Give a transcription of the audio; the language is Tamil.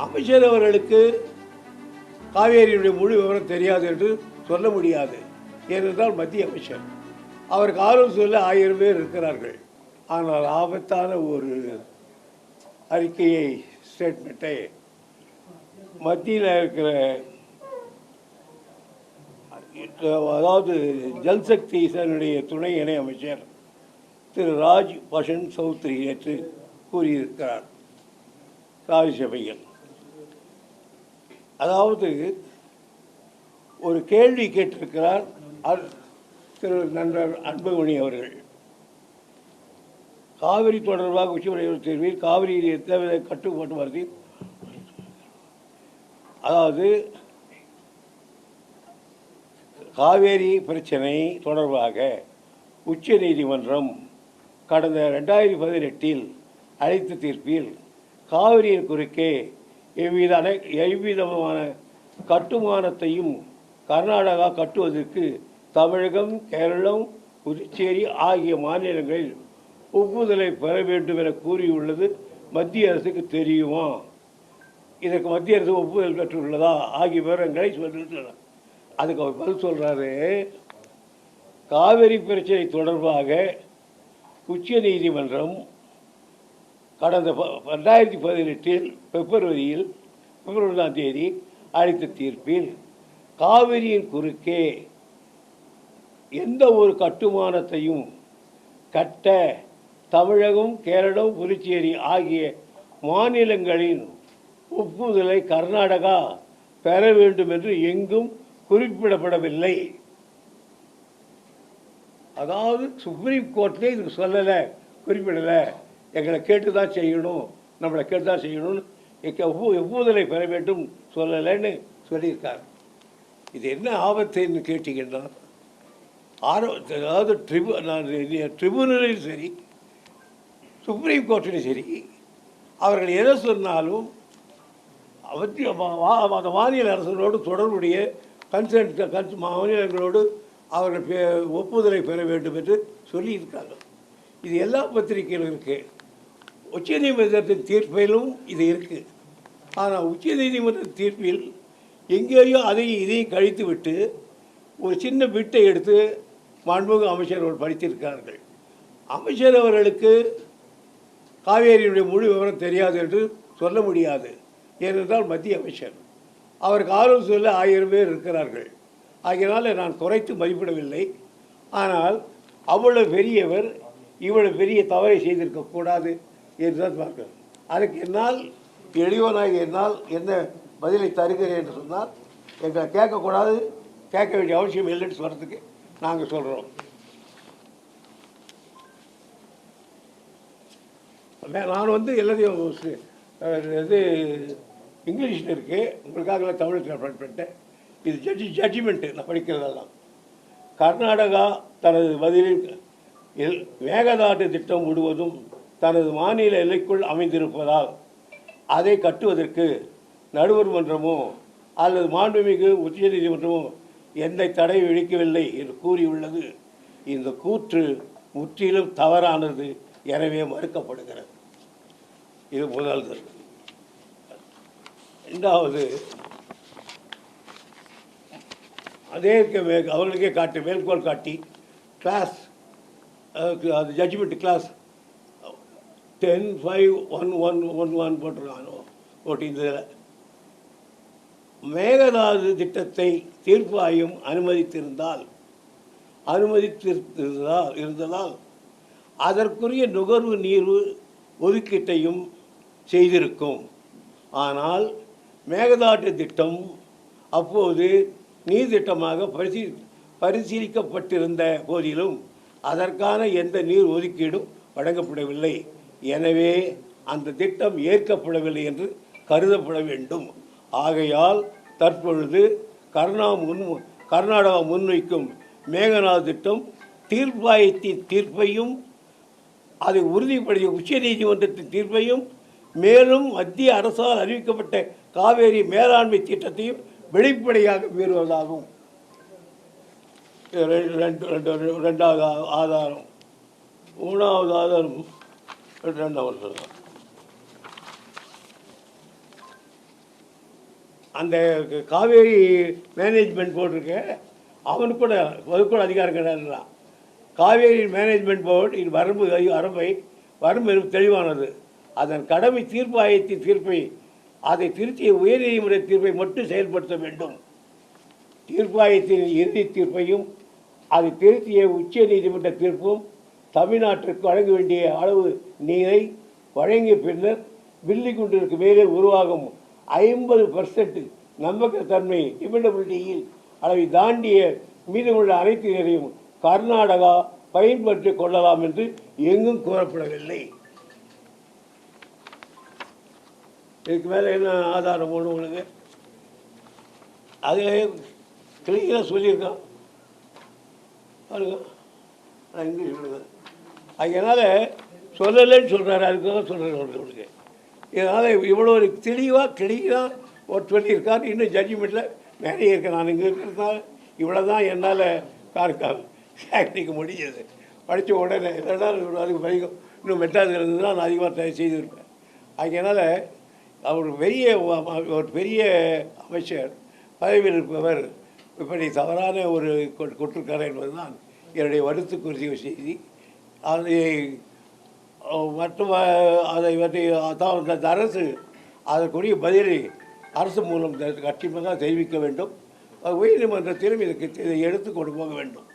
அமைச்சர் அவர்களுக்கு காவேரியுடைய முழு விவரம் தெரியாது என்று சொல்ல முடியாது. ஏனென்றால் மத்திய அமைச்சர் அவருக்கு ஆலோசனை 1000 பேர் இருக்கிறார்கள். ஆனால் ஆபத்தான ஒரு அறிக்கையை, ஸ்டேட்மெண்ட்டை மத்தியில் இருக்கிற, அதாவது ஜல்சக்தி இதனுடைய துணை இணை அமைச்சர் திரு ராஜ் பஷன் சௌத்ரி நேற்று கூறியிருக்கிறார் ராஜ்யசபையில். அதாவது ஒரு கேள்வி கேட்டிருக்கிறார் திரு நண்பர் அன்புமணி அவர்கள். காவிரி தொடர்பாக உச்சநீதிமன்ற தேர்வில் காவிரியில் எத்தவித கட்டுப்பாட்டு வருது, அதாவது காவேரி பிரச்சனை தொடர்பாக உச்ச நீதிமன்றம் கடந்த 2018 அளித்த தீர்ப்பில் காவிரியின் குறுக்கே எவ்விதமான கட்டுமானத்தையும் கர்நாடகா கட்டுவதற்கு தமிழகம், கேரளம், புதுச்சேரி ஆகிய மாநிலங்களில் ஒப்புதலை பெற வேண்டும் என கூறியுள்ளது மத்திய அரசுக்கு தெரியுமா? இதற்கு மத்திய அரசு ஒப்புதல் பெற்றுள்ளதா ஆகிய விவரங்களை சொல்லிட்டு அதுக்கு அவர் பதில் சொல்கிறாரு. காவிரி பிரச்சனை தொடர்பாக உச்ச நீதிமன்றம் கடந்த 2018 பிப்ரவரி 1 அளித்த தீர்ப்பில் காவிரியின் குறுக்கே எந்த ஒரு கட்டுமானத்தையும் கட்ட தமிழகம், கேரளம், புதுச்சேரி ஆகிய மாநிலங்களின் ஒப்புதலை கர்நாடகா பெற வேண்டும் என்று எங்கும் குறிப்பிடப்படவில்லை. அதாவது சுப்ரீம் கோர்ட்லேயே இதுக்கு சொல்லலை, குறிப்பிடலை, எங்களை கேட்டு தான் செய்யணும், நம்மளை கேட்டு தான் செய்யணும்னு ஒப்புதலை பெற வேண்டும் சொல்லலைன்னு சொல்லியிருக்கார். இது என்ன ஆபத்துன்னு கேட்டிங்கன்னா, அதாவது ட்ரிபுனலும் சரி, சுப்ரீம் கோர்ட்டிலும் சரி, அவர்கள் எதை சொன்னாலும் அந்த மாநில அரசுகளோடு தொடர்புடைய மாநிலங்களோடு அவர்கள் ஒப்புதலை பெற வேண்டும் என்று சொல்லியிருக்காங்க. இது எல்லா பத்திரிகையிலும் இருக்குது. உச்ச நீதிமன்றத்தின் தீர்ப்பிலும் இது இருக்குது. ஆனால் உச்ச நீதிமன்ற தீர்ப்பில் எங்கேயோ அதையும் இதையும் கழித்து விட்டு ஒரு சின்ன பிட்டை எடுத்து மாண்புமிகு அமைச்சர் அவர்கள் படித்திருக்கிறார்கள். அமைச்சர் அவர்களுக்கு காவேரியுடைய முழு விவரம் தெரியாது என்று சொல்ல முடியாது. ஏனென்றால் மத்திய அமைச்சர் அவருக்கு ஆலோசனை 1000 பேர் இருக்கிறார்கள். ஆகையினால நான் குறைத்து மதிப்பிடவில்லை. ஆனால் அவ்வளவு பெரியவர் இவ்வளவு பெரிய தவறை செய்திருக்கக்கூடாது என்று தான் பார்க்கிறேன். அதுக்கு என்னால் எளியவனாக என்னால் என்ன பதிலை தருகிறேன் என்று சொன்னால், எங்களை கேட்கக்கூடாது, கேட்க வேண்டிய அவசியம் இல்லைன்னு சொல்கிறதுக்கு நாங்கள் சொல்கிறோம். நான் எல்லாத்தையும் இது இங்கிலீஷில் இருக்குது, உங்களுக்காக தமிழில் பண்ணிட்டேன். இது ஜட்ஜ்மெண்ட்டு நான் படிக்கிறதெல்லாம். கர்நாடகா தனது பதிலில் மேகதாட்டு திட்டம் முழுவதும் தனது மாநில எல்லைக்குள் அமைந்திருப்பதால் அதை கட்டுவதற்கு நடுவர் மன்றமோ அல்லது மாண்புமிகு உச்ச நீதிமன்றமோ எந்த தடை விதிக்கவில்லை என்று கூறியுள்ளது. இந்த கூற்று முற்றிலும் தவறானது, எனவே மறுக்கப்படுகிறது. இது முதல்வர். இரண்டாவது, அதே அவர்களுக்கே காட்டி மேற்கோள் காட்டி கிளாஸ், அது ஜட்ஜ்மெண்ட் கிளாஸ் 10-5-1111 போட்டிருக்கானோ போட்டிருந்ததில் மேகதாது திட்டத்தை தீர்ப்பு ஆயம் இருந்ததால் அதற்குரிய நுகர்வு நீர் ஒதுக்கீட்டையும் செய்திருக்கும். ஆனால் மேகதாட்டு திட்டம் அப்போது நீர் திட்டமாக பரிசீலிக்கப்பட்டிருந்த போதிலும் அதற்கான எந்த நீர் ஒதுக்கீடும் வழங்கப்படவில்லை. எனவே அந்த திட்டம் ஏற்கப்படவில்லை என்று கருதப்பட வேண்டும். ஆகையால் தற்பொழுது கர்நாடகா முன்வைக்கும் மேகதாது திட்டம் தீர்ப்பாயத்தின் தீர்ப்பையும் அதை உறுதிப்படுத்திய உச்ச நீதிமன்றத்தின் தீர்ப்பையும் மேலும் மத்திய அரசால் அறிவிக்கப்பட்ட காவேரி மேலாண்மை திட்டத்தையும் வெளிப்படையாக மீறுவதாகும். ரெண்டாவது ஆதாரம். மூணாவது ஆதாரம் ரெண்டாவது அந்த காவேரி மேனேஜ்மெண்ட் போர்டு இருக்கு, அவனுக்கு கூட அதுக்கூட அதிகாரம் கிடையாதுன்னா. காவேரி மேனேஜ்மெண்ட் போர்டு இது வரம்பு தெளிவானது. அதன் கடமை தீர்ப்பு ஆயத்தின் தீர்ப்பை, அதை திருத்திய உயர்நீதிமன்ற தீர்ப்பை மட்டும் செயல்படுத்த வேண்டும். தீர்ப்பாயத்தின் இறுதி தீர்ப்பையும் அதை திருத்திய உச்ச நீதிமன்ற தீர்ப்பும் தமிழ்நாட்டிற்கு வழங்க வேண்டிய அளவு நீரை வழங்கிய பின்னர் பில்லிகுண்டிற்கு மேலே உருவாகும் 50% நம்பகத்தன்மை டிபெண்டபிலிட்டியில் அளவை தாண்டிய மீதமுள்ள அனைத்து நீரையும் கர்நாடகா பயன்படுத்திக் கொள்ளலாம் என்று எங்கும் கூறப்படவில்லை. இதுக்கு மேலே என்ன ஆதாரம் ஒன்று உங்களுக்கு? அதில் கிளியராக சொல்லியிருக்கான் பாருங்க, இங்கிலீஷ் சொல்லுங்க. அதனால் சொல்லலைன்னு சொல்கிறாரு, அதுக்காக சொல்கிறேன் உங்களுக்கு. இதனால் இவ்வளோ ஒரு தெளிவாக ஒரு சொல்லியிருக்காரு. இன்னும் ஜட்ஜ்மெண்ட்டில் நிறைய இருக்கேன். நான் இங்கே இருக்கிறதுனால இவ்வளோ தான் என்னால் சேகரிக்க முடிஞ்சது. படித்த உடனே இல்லைன்னா அதுக்கு வரைக்கும் இன்னும் மெட்ராஸில் இருந்ததுன்னா நான் அதிகமாக செய்திருப்பேன். அதனால் அவர் ஒரு பெரிய அமைச்சர் பதவியில் இருப்பவர் இப்படி தவறான ஒரு கொட்டிருக்கார் என்பதுதான் என்னுடைய வருத்தக்குரிய செய்தி. அதை மற்றும் அதை பற்றி அதாவது அரசு அதற்குரிய பதிலை அரசு மூலம் கட்சியாக தெரிவிக்க வேண்டும். உயர்நீதிமன்றத்திலும் இதை எடுத்து கொண்டு போக வேண்டும்.